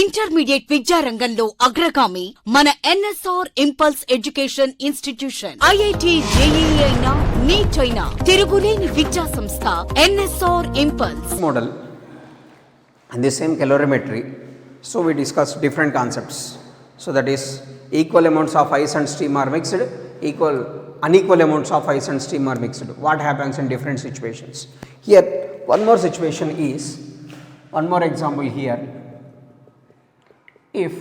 Intermediate విద్యారంగంలో అగ్రగామి మన NSR impulse education institution. IIT, JEE అయినా, నీట్ అయినా తిరుగులేని విద్యా సంస్థ NSR impulse. Model and the same calorimetry. So we discussed different concepts. So that is equal amounts of ice and steam are mixed, unequal amounts of ice and steam are mixed. What happens in different situations? Here one more situation is, one more example here. If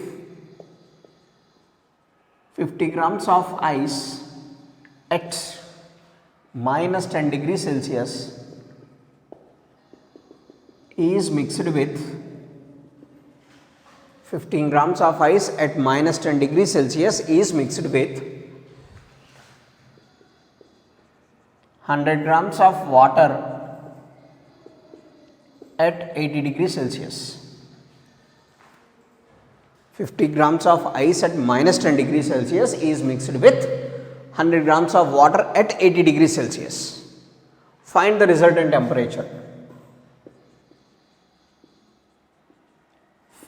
50 grams of ice at minus 10 degrees Celsius is mixed with 15 grams of ice at minus 10 degrees Celsius is mixed with 100 grams of water at 80 degrees Celsius. 50 grams of ice at minus 10 degrees Celsius is mixed with 100 grams of water at 80 degrees Celsius. Find the resultant temperature.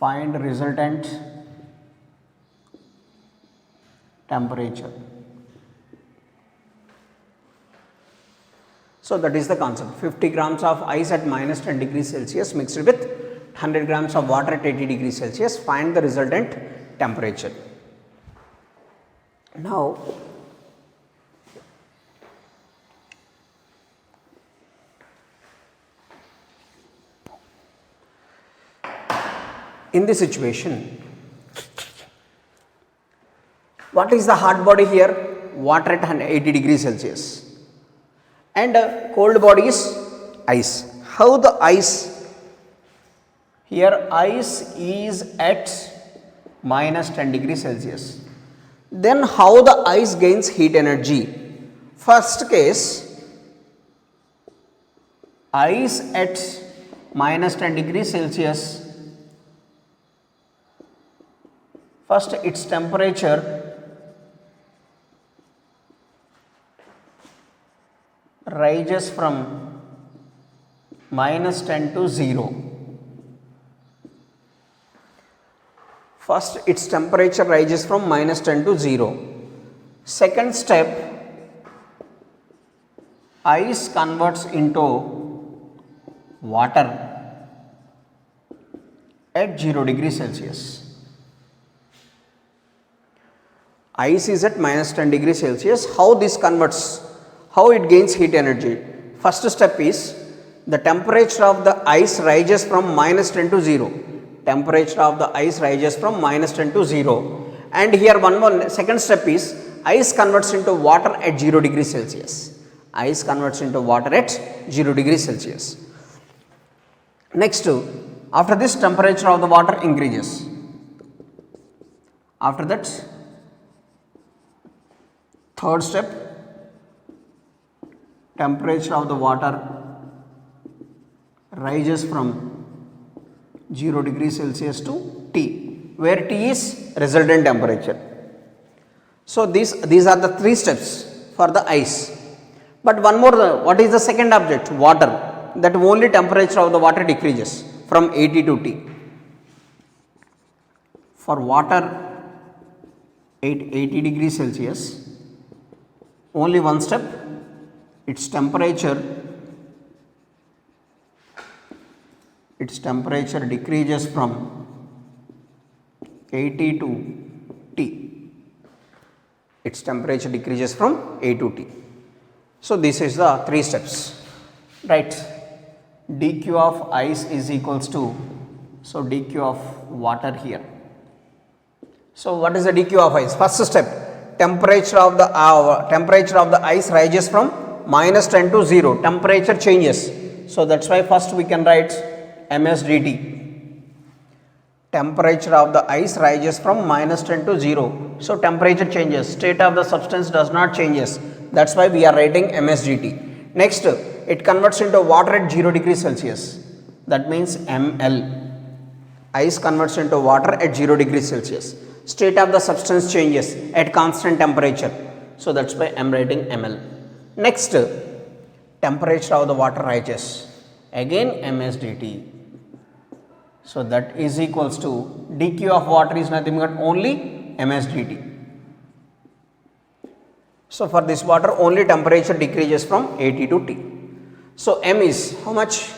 Find resultant temperature. So that is the concept. 50 grams of ice at minus 10 degrees Celsius mixed with 100 grams of water at 80 degrees Celsius. Find the resultant temperature. Now in this situation, what is the hot body here? Water at 80 degrees Celsius, and cold body is ice. How the ice? Here ice is at minus 10 degrees Celsius. Then how the ice gains heat energy? First case, ice at minus 10 degrees Celsius, first its temperature rises from minus 10 to 0. First its temperature rises from minus 10 to 0. Second step, ice converts into water at 0 degrees Celsius. Ice is at minus 10 degrees Celsius. How this converts? How it gains heat energy? First step is, the temperature of the ice rises from minus 10 to 0. Temperature of the ice rises from minus 10 to 0. And here one more second step is, ice converts into water at 0 degrees Celsius. Ice converts into water at 0 degrees Celsius. Next, after this, temperature of the water increases. After that, third step, temperature of the water rises from 0 degrees Celsius to T, where T is resultant temperature. So these are the three steps for the ice. But one more, what is the second object? Water. That only temperature of the water decreases from 80 to T. For water at 80 degrees Celsius, only one step, its temperature decreases from 80 to T. Its temperature decreases from A to T. So this is the three steps, right? dq of ice is equals to, so dq of water here. So what is the dq of ice? First step, temperature of the ice rises from minus 10 to 0. Temperature changes. So that's why first we can write ms dt. Temperature of the ice rises from minus 10 to 0. So temperature changes. State of the substance does not changes. That's why we are writing ms dt. Next, it converts into water at 0 degrees Celsius. That means ml. Ice converts into water at 0 degrees Celsius. State of the substance changes at constant temperature. So that's why I'm writing ml. Next, temperature of the water rises. Again ms dt. So that is equals to dq of water is nothing but only ms dt. So for this water only temperature decreases from 80 to T. So m is how much?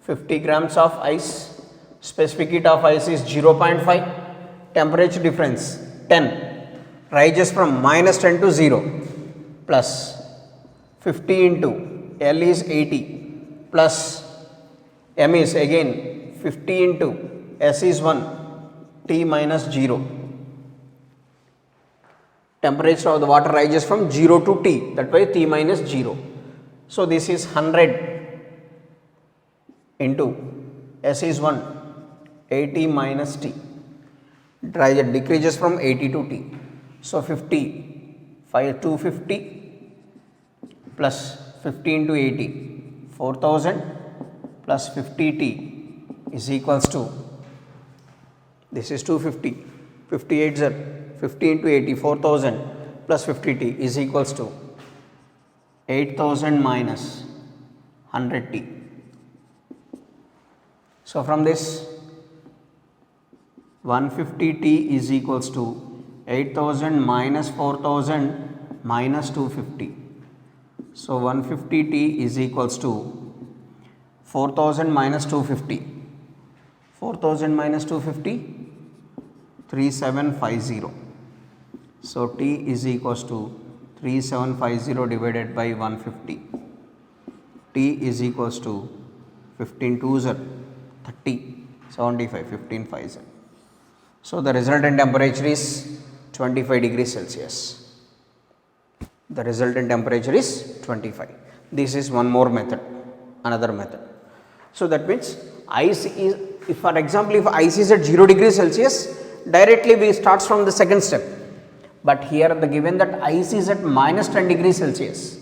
50 grams of ice. Specific heat of ice is 0.5. Temperature difference 10 rises from minus 10 to 0 plus 50 into L is 80 plus m is again 50 into S is 1 T minus 0. Temperature of the water rises from 0 to T, that way T minus 0. So this is 100 into S is 1 80 minus T, decreases from 80 to T. So 50 250 plus 50 into 80 4000 plus 50 T is equals to, this is 250, 58 are 50 into 80 4000 plus 50 T is equals to 8000 minus 100 T. So from this 150 T is equals to 8000 minus 4000 minus 250. So 150 T is equals to 4000 minus 250. 4000 minus 250 3750. So T is equals to 3750 divided by 150. T is equals to 15 2s are 30 75 15 5s. So the resultant temperature is 25 degrees Celsius. The resultant temperature is 25. This is one more method, another method. So that means ice is, if for example if ice is at 0 degrees Celsius, directly we start from the second step. But here the given that ice is at minus 10 degrees Celsius.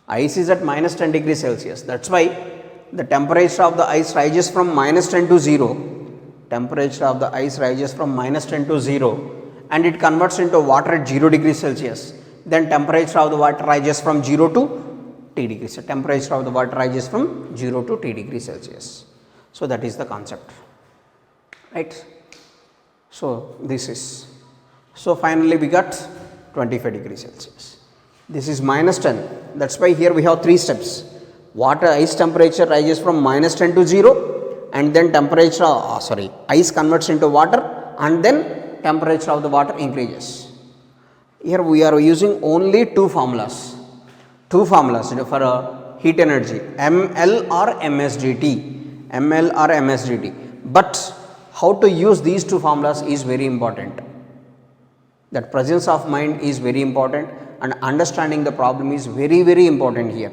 Ice is at minus 10 degrees Celsius. That's why the temperature of the ice rises from minus 10 to 0. Temperature of the ice rises from minus 10 to 0 and it converts into water at 0 degrees Celsius. Then temperature of the water rises from 0 to T degrees. So temperature of the water rises from 0 to T degrees Celsius. So that is the concept, right? So this is, so finally we got 25 degrees Celsius. This is minus 10. That's why here we have 3 steps. Water ice temperature rises from minus 10 to 0 and then temperature ice converts into water and then temperature of the water increases. Here we are using only two formulas for heat energy, ml or msdt, but how to use these two formulas is very important. That presence of mind is very important and understanding the problem is very very important here.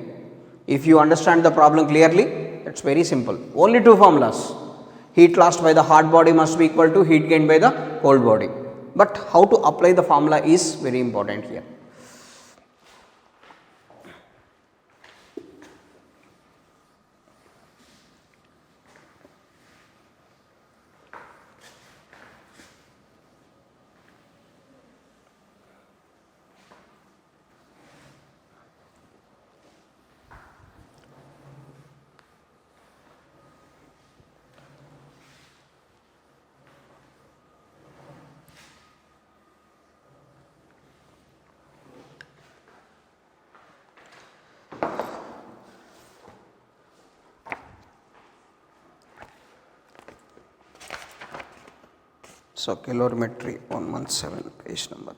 If you understand the problem clearly, it's very simple. Only two formulas. Heat lost by the hot body must be equal to heat gained by the cold body. But how to apply the formula is very important here. So calorimetry 117 page number.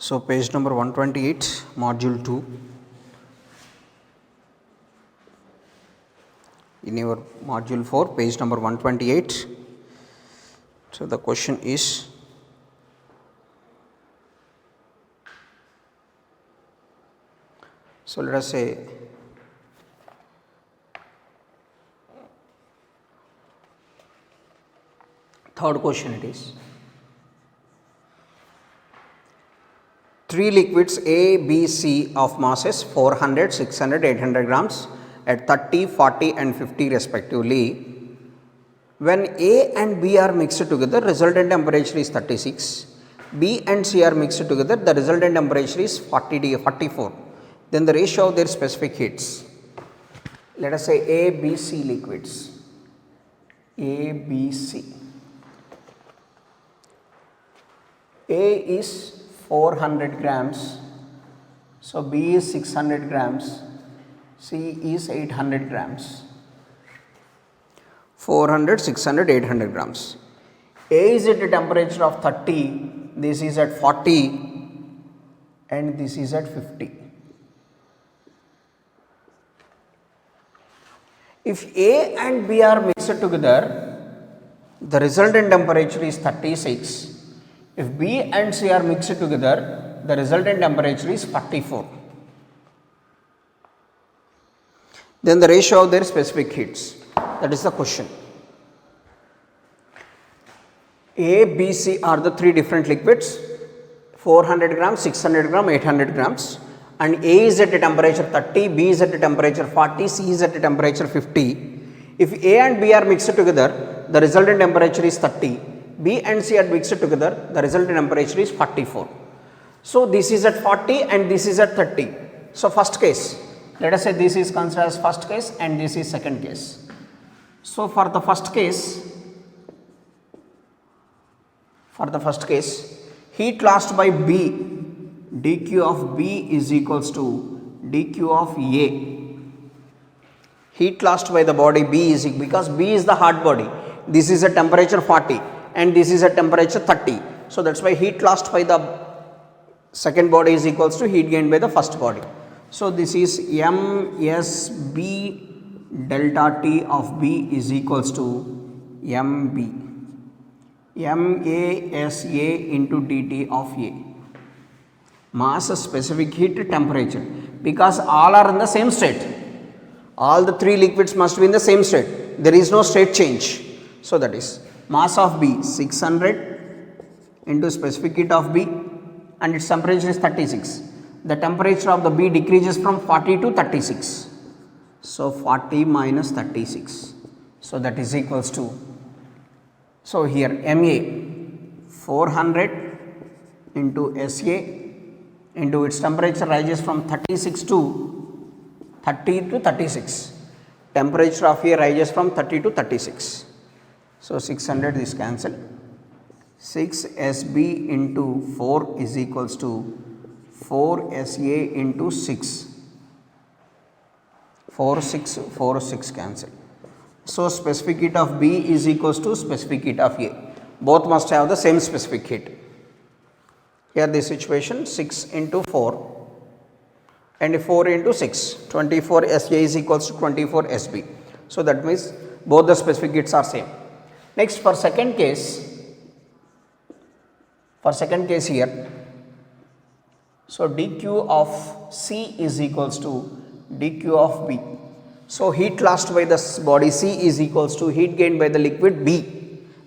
So page number 128, module 2. In your module 4, page number 128. So the question is, so let us say third question it is. Three liquids A, B, C of masses 400, 600, 800 grams at 30, 40 and 50 respectively. When A and B are mixed together, resultant temperature is 36. B and C are mixed together, the resultant temperature is 44. Then the ratio of their specific heats. Let us say A, B, C liquids. A, B, C. A is 400 grams, so B is 600 grams, C is 800 grams. 400, 600, 800 grams. A is at a temperature of 30, this is at 40 and this is at 50. If A and B are mixed together, the resultant temperature is 36. If B and C are mixed together, the resultant temperature is 44. Then the ratio of their specific heats. That is the question. A, B, C are the three different liquids, 400 grams, 600 grams, 800 grams, and A is at a temperature 30, B is at a temperature 40, C is at a temperature 50. If A and B are mixed together, the resultant temperature is 30. B and C are mixed together, the resultant temperature is 44. So this is at 40 and this is at 30. So first case, let us say this is considered as first case and this is second case. So for the first case, heat lost by B, dQ of B is equals to dQ of A. Heat lost by the body B is because B is the hot body. This is a temperature 40 and this is a temperature 30. So that's why heat lost by the second body is equals to heat gained by the first body. So this is MSB delta T of B is equals to MB. MASA into dT of A. Mass, specific heat, temperature, because all are in the same state. All the three liquids must be in the same state. There is no state change. So that is mass of B 600 into specific heat of B and its temperature is 36. The temperature of the B decreases from 40 to 36. So 40 minus 36. So that is equals to, so here MA 400 into SA into its temperature rises from 36 to 30 to 36. Temperature of A rises from 30 to 36. So 600 is cancelled. 6 SB into 4 is equals to 4 SA into 6. 4 6 cancel. So specific heat of B is equals to specific heat of A. Both must have the same specific heat. Here the situation 6 into 4 and 4 into 6, 24 SA is equals to 24 SB. So that means both the specific heats are same. Next for second case here, so dQ of C is equals to dQ of B. So heat lost by the body C is equals to heat gained by the liquid B,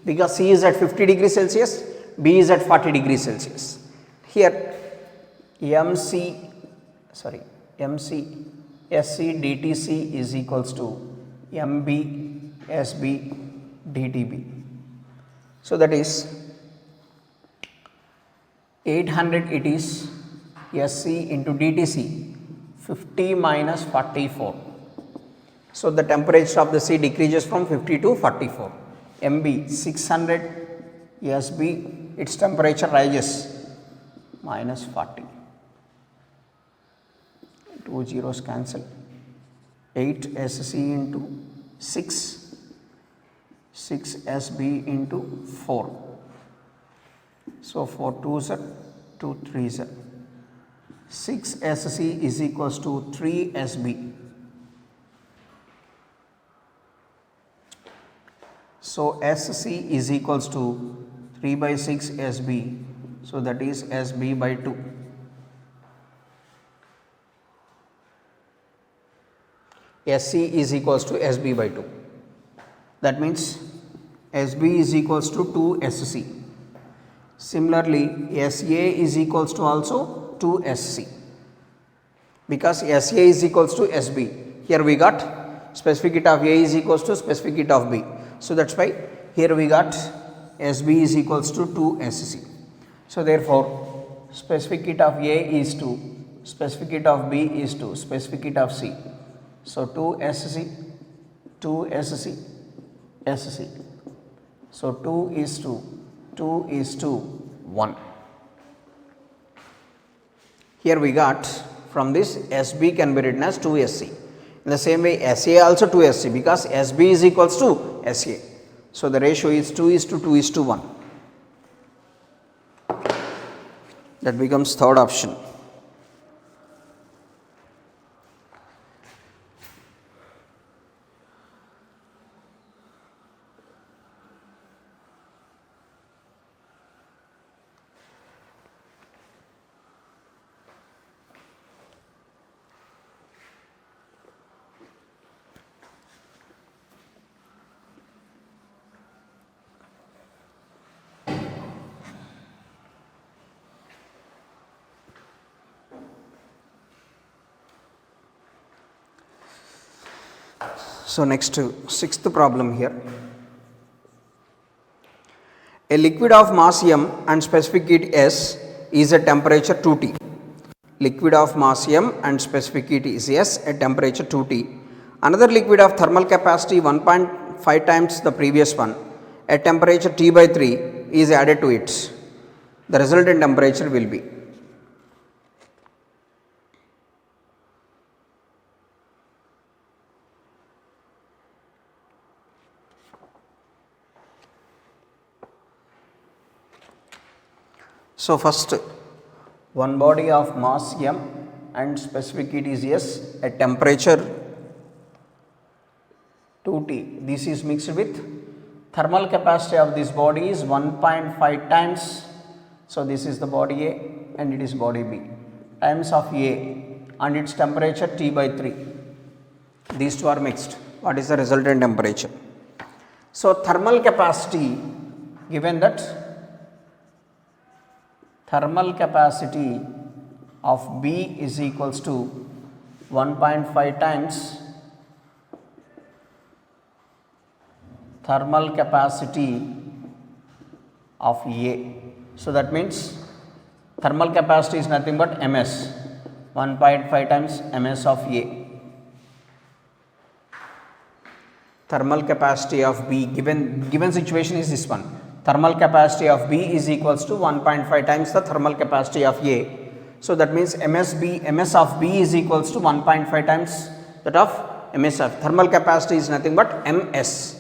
because C is at 50 degrees Celsius, B is at 40 degrees Celsius. Here SC dTC is equals to MB SB dTB. So that is 800 it is SC into dTC 50 minus 44. So the temperature of the C decreases from 50 to 44. MB 600 SB, its temperature rises minus 40. 2 zeros cancel. 8 SC into 6 SB into 4. So 4 2s are 2 3s are 6SC is equals to 3SB. So SC is equals to 3 by 6 SB. So that is SB by 2. SC is equals to SB by 2. That means SB is equals to 2SC. Similarly, SA is equals to also 2SC. Because SA is equals to SB. Here we got specific heat of A is equals to specific heat of B. So that's why here we got SB is equals to 2SC. So therefore, specific heat of A is 2, specific heat of B is 2, specific heat of C. So 2SC, 2SC, SC. So 2 is to 1. Here we got from this SB can be written as 2SC. In the same way SA also 2SC because SB is equals to SA. So the ratio is 2 is to 2 is to 1. That becomes third option. So next, sixth problem here. A liquid of mass m and specific heat S is at temperature 2T. Liquid of mass m and specific heat is S at temperature 2T. Another liquid of thermal capacity 1.5 times the previous one at temperature T by 3 is added to it. The resultant temperature will be. So first, one body of mass m and specific heat is S at temperature 2T. This is mixed with thermal capacity of this body is 1.5 times. So this is the body A and it is body B times of A and its temperature T by 3. These two are mixed. What is the resultant temperature? So thermal capacity, given that thermal capacity of B is equals to 1.5 times thermal capacity of A. So that means thermal capacity is nothing but Ms, 1.5 times Ms of A. Thermal capacity of B, given situation is this one. Thermal capacity of B is equals to 1.5 times the thermal capacity of A. So that means Ms of B is equals to 1.5 times that of Ms of thermal capacity is nothing but Ms.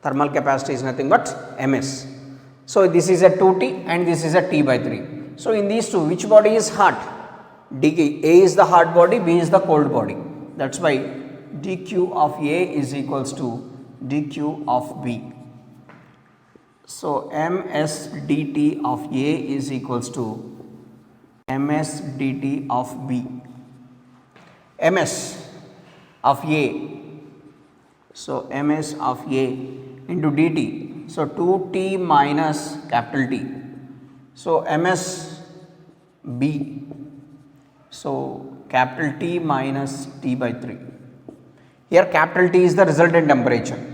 Thermal capacity is nothing but Ms. So this is a 2T and this is a T by 3. So in these two, which body is hot? A is the hot body, B is the cold body. That's why dQ of A is equals to dQ of B. So Ms dt of A is equals to Ms dt of B. Ms of A. So Ms of A into dt. So 2T minus capital T. So Ms B. So capital T minus T by 3. Here capital T is the resultant temperature.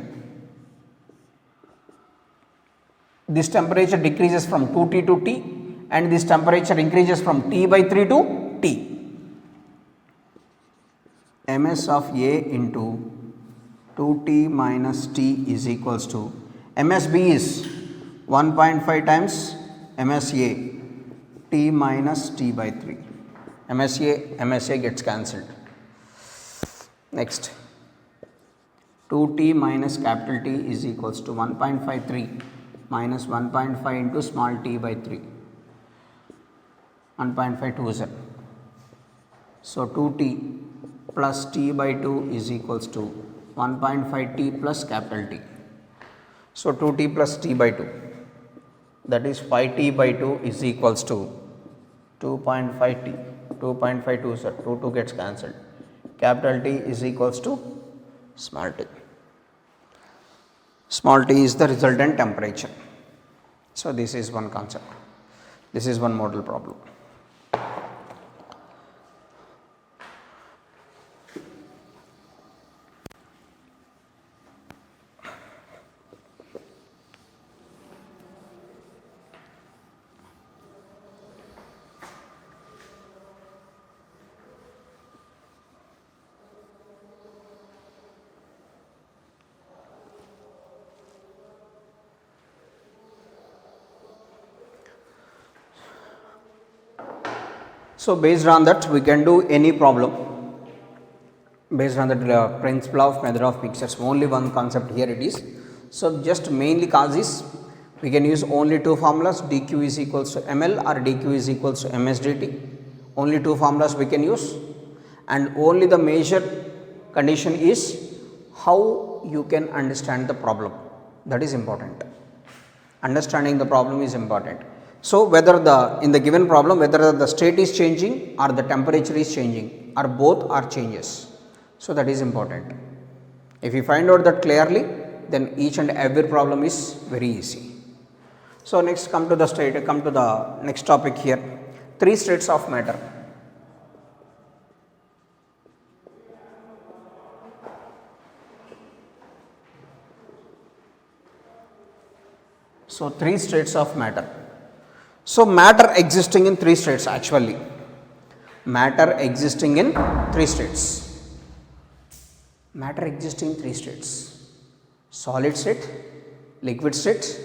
This temperature decreases from 2T to T and this temperature increases from T by 3 to T. Ms of A into 2T minus T is equals to MSB is 1.5 times MSA T minus T by 3. MSA gets cancelled. Next, 2T minus capital T is equals to 1.53 minus 1.5 into small t by 3, 1.520. So 2t plus t by 2 is equals to 1.5 t plus capital T. So 2t plus t by 2, that is 5t by 2 is equals to 2.5 t. 2.52 sir, 2 gets cancelled. Capital T is equals to small t. Small t is the resultant temperature. So this is one concept. This is one model problem. So based on that we can do any problem based on the principle of method of mixtures. Only one concept here it is. So just mainly causes we can use only two formulas, dq is equals to ml or dq is equals to ms dt. Only two formulas we can use, and only the major condition is how you can understand the problem. That is important. Understanding the problem is important. So whether in the given problem whether the state is changing or the temperature is changing or both are changes. So that is important. If you find out that clearly, then each and every problem is very easy. So next come to the next topic here, three states of matter. So three states of matter. So matter existing in three states actually. Matter existing in three states. Matter existing in three states. Solid state, liquid state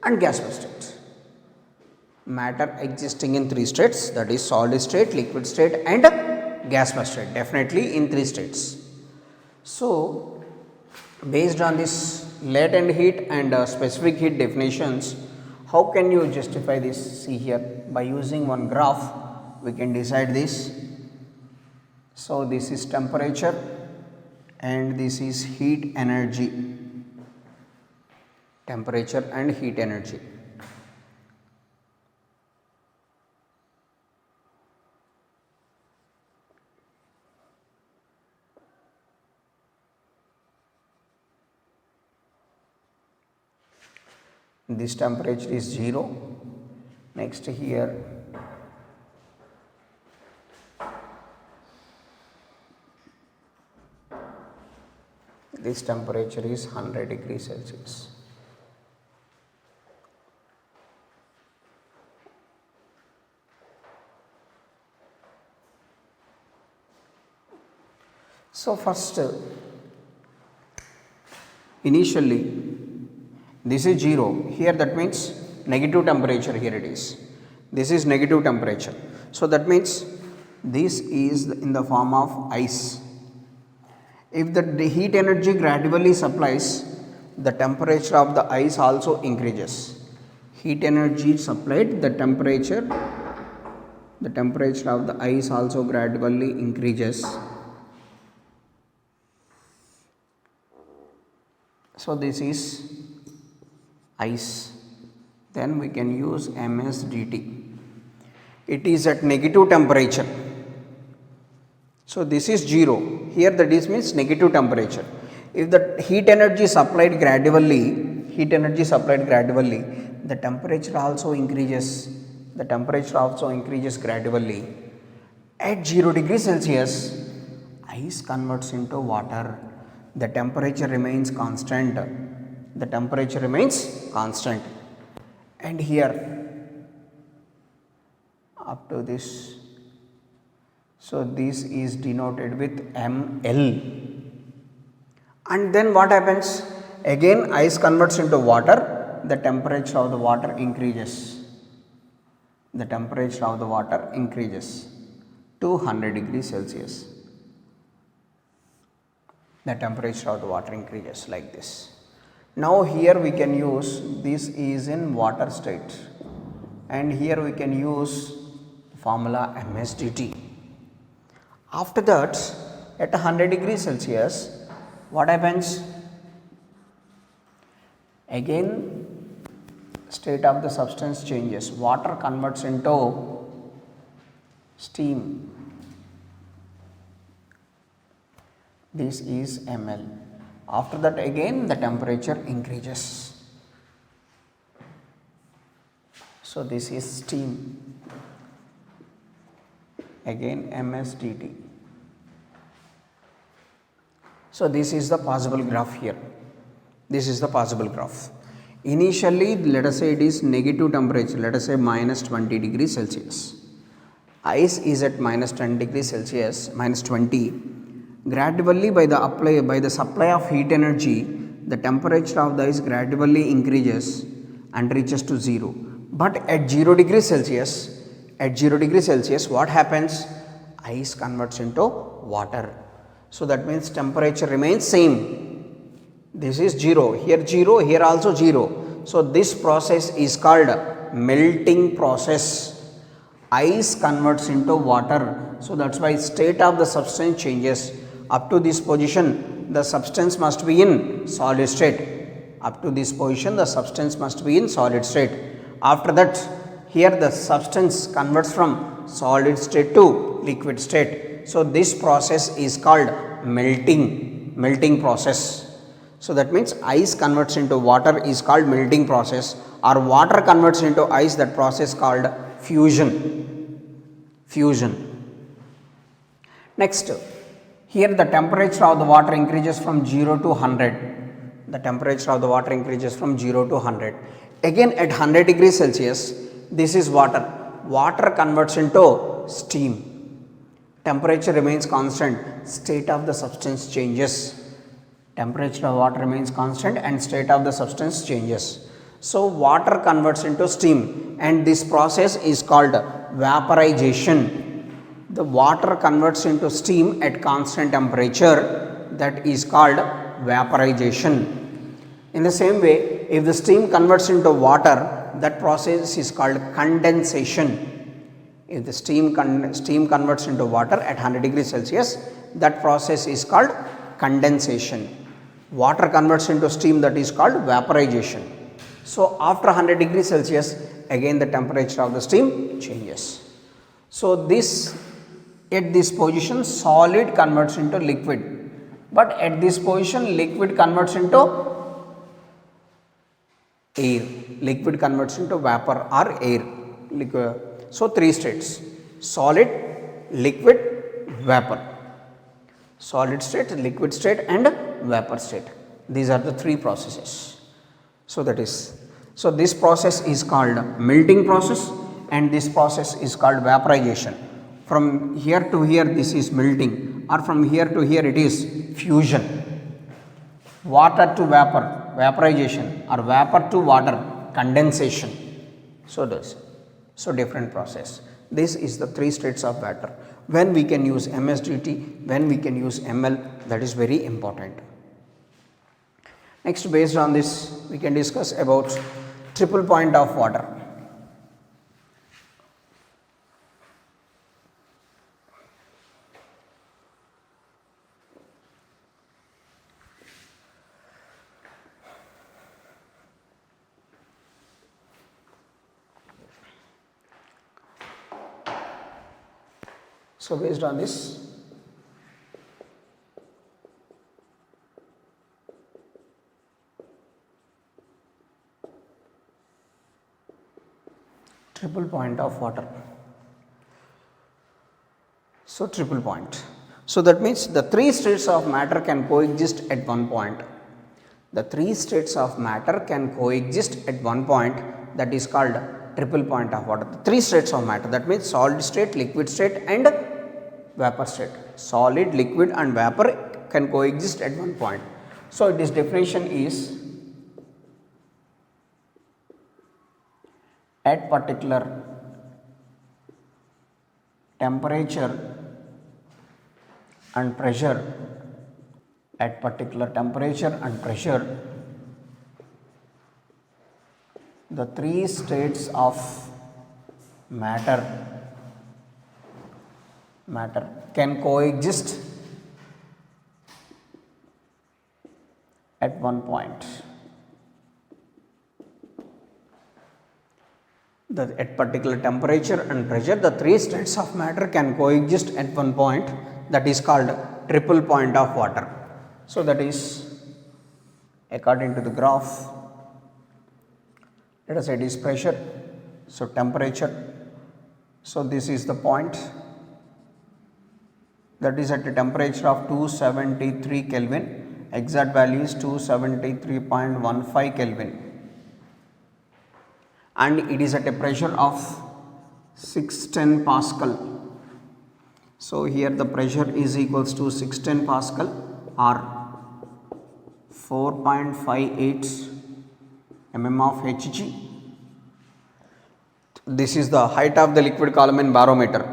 and gaseous state. Matter existing in three states, that is solid state, liquid state and gaseous state, definitely in three states. So based on this latent heat and specific heat definitions, how can you justify this? See here, by using one graph we can decide this. So this is temperature and this is heat energy, temperature and heat energy. This temperature is 0. Next here this temperature is 100 degrees Celsius. So first initially this is 0 here, that means negative temperature, here it is. This is negative temperature. So that means this is in the form of ice. If the heat energy gradually supplies, the temperature of the ice also increases. Heat energy supplied, the temperature of the ice also gradually increases. So this is ice, then we can use ms dt. It is at negative temperature. So this is 0 here, that is means negative temperature. If the heat energy supplied gradually, the temperature also increases. The temperature also increases gradually. At 0 degrees Celsius, ice converts into water. The temperature remains constant. The temperature remains constant. And here up to this, so this is denoted with ml. And then what happens? Again ice converts into water, the temperature of the water increases. The temperature of the water increases to 100 degrees Celsius. The temperature of the water increases like this. Now here we can use, this is in water state, and here we can use formula ms dt. After that, at 100 degrees Celsius, what happens? Again, state of the substance changes. Water converts into steam. This is ml. After that, again the temperature increases. So this is steam. Again ms dt. So this is the possible graph here. This is the possible graph. Initially, let us say it is negative temperature, let us say minus 20 degrees Celsius. Ice is at minus 10 degrees Celsius, minus 20. Gradually, by the supply of heat energy, the temperature of the ice gradually increases and reaches to 0. But at 0 degrees Celsius, what happens? Ice converts into water. So that means temperature remains same. This is 0, here also 0. So this process is called melting process. Ice converts into water. So that's why state of the substance changes. Up to this position, the substance must be in solid state. Up to this position, the substance must be in solid state. After that, here the substance converts from solid state to liquid state. So this process is called melting process. So that means ice converts into water is called melting process, or water converts into ice, that process called fusion. Next, here the temperature of the water increases from 0 to 100. The temperature of the water increases from 0 to 100. Again at 100 degrees Celsius, this is water. Water converts into steam. Temperature remains constant, state of the substance changes. Temperature of water remains constant and state of the substance changes. So water converts into steam, and this process is called vaporization. The water converts into steam at constant temperature, that is called vaporization. In the same way, if the steam converts into water, that process is called condensation. If the steam converts into water at 100 degrees Celsius, that process is called condensation. Water converts into steam, that is called vaporization. So after 100 degrees Celsius, again the temperature of the steam changes. So this, at this position, solid converts into liquid, but at this position liquid converts into air. Liquid converts into vapor or air. So three states: solid, liquid, vapor. Solid state, liquid state and vapor state. These are the three processes. So this process is called melting process, and this process is called vaporization. From here to here this is melting, or from here to here it is fusion. Water to vapor, vaporization, or vapor to water, condensation. So different process. This is the three states of matter. When we can use MSDT, when we can use ML, that is very important. Next, based on this, we can discuss about triple point of water. So based on this, triple point of water. So triple point. So that means the three states of matter can coexist at one point. The three states of matter can coexist at one point, that is called triple point of water. The three states of matter, that means solid state, liquid state and vapor state. Solid, liquid and vapor can coexist at one point. So this definition is at particular temperature and pressure, at particular temperature and pressure, the three states of matter matter can coexist at one point. At particular temperature and pressure, the three states of matter can coexist at one point, that is called triple point of water. So, that is according to the graph, let us say it is pressure, so temperature, so this is the point, that is at a temperature of 273 Kelvin, exact value is 273.15 Kelvin, and it is at a pressure of 610 Pascal. So, here the pressure is equals to 610 Pascal or 4.58 mm of Hg. This is the height of the liquid column in barometer.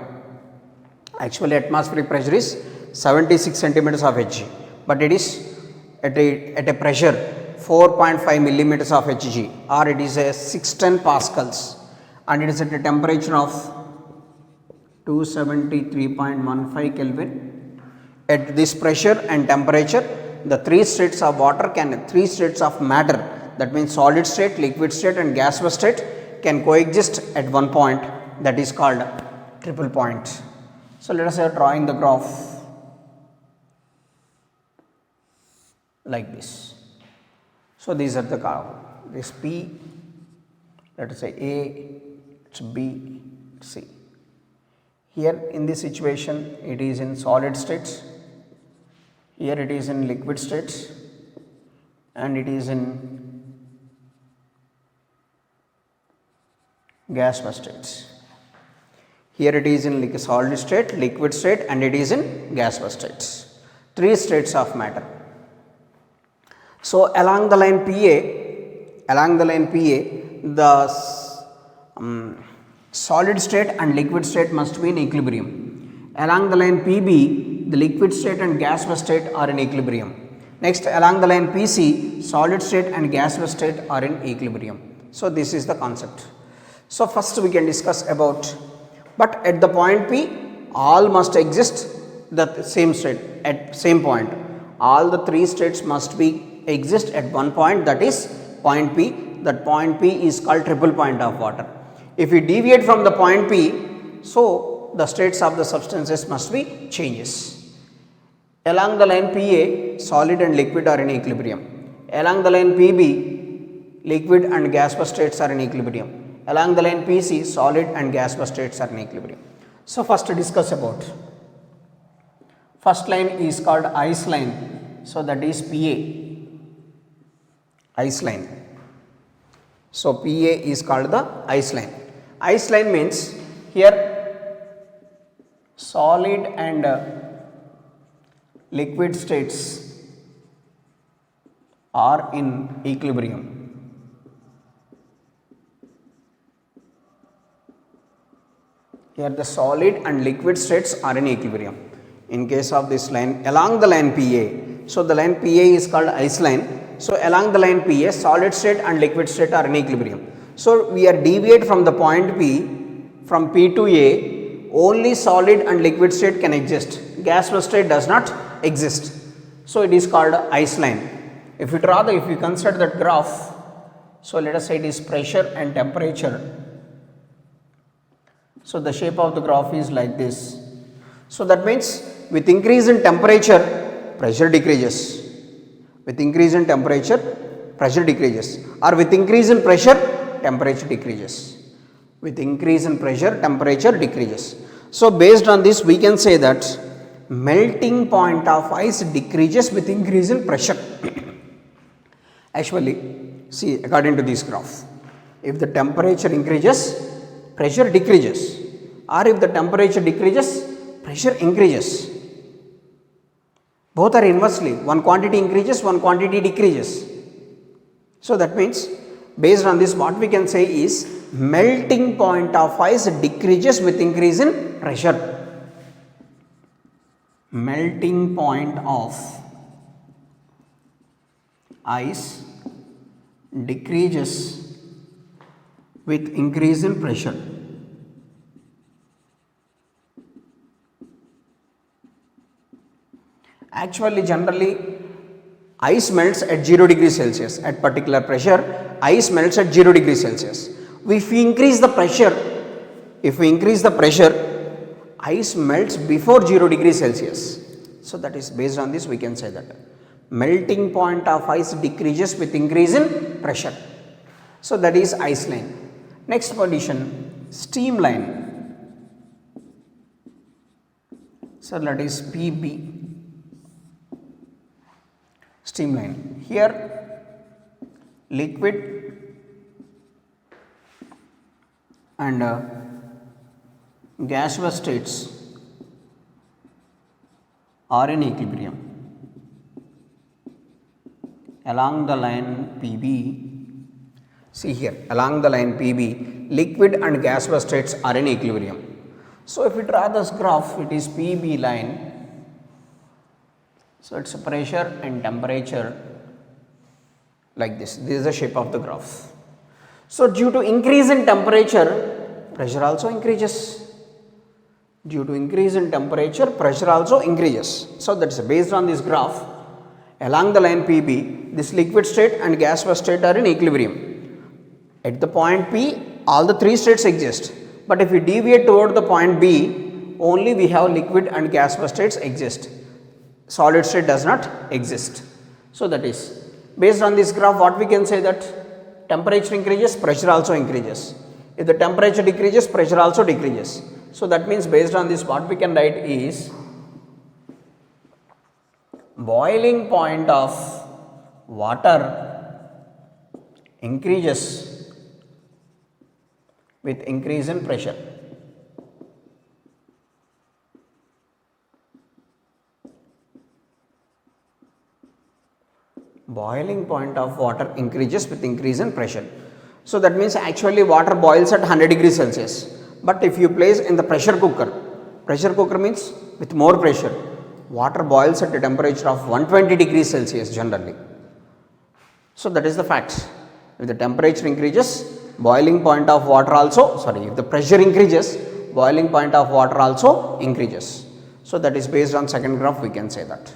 Actually, atmospheric pressure is 76 centimeters of Hg, but it is at a pressure 4.5 millimeters of Hg, or it is a 610 pascals, and it is at a temperature of 273.15 Kelvin. At this pressure and temperature, the three states of matter, that means solid state, liquid state and gaseous state, can coexist at one point, that is called triple point. So, let us say drawing the graph like this. So, these are the curve, this P, let us say A, it's B, C. Here in this situation it is in solid states, here it is in liquid states, and it is in gaseous states. Here it is in solid state, liquid state, and it is in gaseous states. Three states of matter. So, along the line PA, the solid state and liquid state must be in equilibrium. Along the line PB, the liquid state and gaseous state are in equilibrium. Next, along the line PC, solid state and gaseous state are in equilibrium. So, this is the concept. So, first we can discuss about, but at the point P, all must exist the same state at same point. All the three states must exist at one point, that is point P. That point P is called triple point of water. If we deviate from the point P, so the states of the substances must be changes. Along the line PA, solid and liquid are in equilibrium. Along the line PB, liquid and gaseous states are in equilibrium. Along the line PC, solid and gaseous states are in equilibrium. So, first to discuss about, first line is called ice line. So, that is PA, ice line. So, PA is called the ice line. Ice line means here solid and liquid states are in equilibrium. Here the solid and liquid states are in equilibrium. In case of this line, along the line PA, so the line PA is called ice line. So, along the line PA, solid state and liquid state are in equilibrium. So, we are deviate from the point P, from P to A, only solid and liquid state can exist, gaseous state does not exist. So, it is called ice line. If you consider that graph, so let us say it is pressure and temperature. So, the shape of the graph is like this. So, that means with increase in temperature, pressure decreases. With increase in temperature, pressure decreases, or with increase in pressure, temperature decreases. With increase in pressure, temperature decreases. So, based on this, we can say that melting point of ice decreases with increase in pressure. Actually, see, according to this graph, if the temperature increases, pressure decreases, or if the temperature decreases, pressure increases. Both are inversely, one quantity increases, one quantity decreases. So, that means based on this, what we can say is melting point of ice decreases with increase in pressure. Melting point of ice decreases with increase in pressure. Actually, generally, ice melts at 0 degrees Celsius. At particular pressure, ice melts at 0 degrees Celsius. If we increase the pressure, ice melts before 0 degrees Celsius. So that is based on this we can say that melting point of ice decreases with increase in pressure. So that is ice line. Next condition, steam line. So that is PB. Steam line. Here liquid and gaseous states are in equilibrium. Along the line PB, see here, along the line PB, liquid and gaseous states are in equilibrium. So if we draw this graph, it is PB line. So it's pressure and temperature like this. This is the shape of the graph. So due to increase in temperature, pressure also increases. Due to increase in temperature, pressure also increases. So that's based on this graph. Along the line PB, this liquid state and gaseous state are in equilibrium. At the point P, all the three states exist. But if we deviate toward the point B, only we have liquid and gaseous states exist. Solid state does not exist. So that is based on this graph, what we can say that temperature increases, pressure also increases. If the temperature decreases, pressure also decreases. So that means based on this, what we can write is boiling point of water increases with increase in pressure. Boiling point of water increases with increase in pressure. So that means actually water boils at 100 degrees Celsius. But if you place in the pressure cooker means with more pressure, water boils at a temperature of 120 degrees Celsius generally. So that is the fact. If the temperature increases, boiling point of water also, if the pressure increases, boiling point of water also increases. So that is based on second graph, we can say that.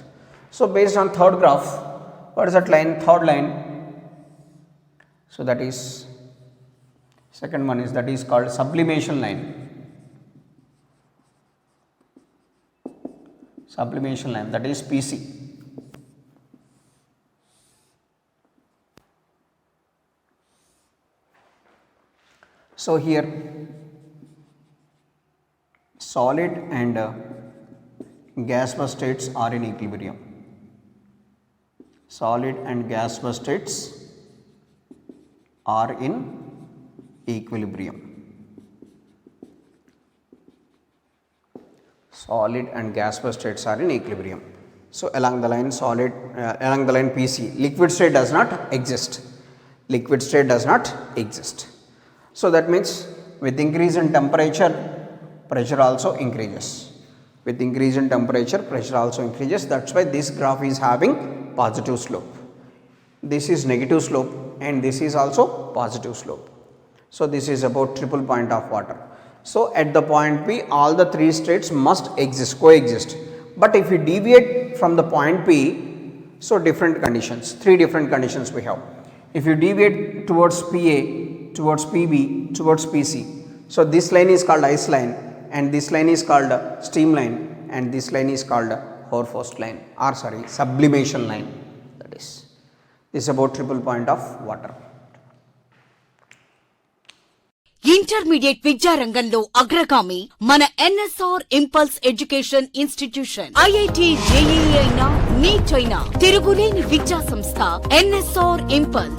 So based on third graph, what is that line? Third line. So that is second one is that is called sublimation line. Sublimation line, that is PC. So here solid and gaseous states are in equilibrium. Solid and gaseous states are in equilibrium. Solid and gaseous states are in equilibrium. So along the line along the line PC, liquid state does not exist. Liquid state does not exist. So that means with increase in temperature, pressure also increases. With increase in temperature, pressure also increases. That's why this graph is having positive slope. This is negative slope and this is also positive slope. So this is about triple point of water. So at the point P, all the three states must coexist. But if we deviate from the point P, so different conditions, three different conditions we have. If you deviate towards PA, towards PB, towards PC, so this line is called ice line and this line is called steam line and this line is called Hoarhouse line or sublimation line. That is, this is about triple point of water. Intermediate విద్యారంగంలో అగ్రగామి మన NSR impulse education institution. IIT JEE అయినా, neat అయినా తిరుగులేని విద్యా సంస్థ NSR impulse.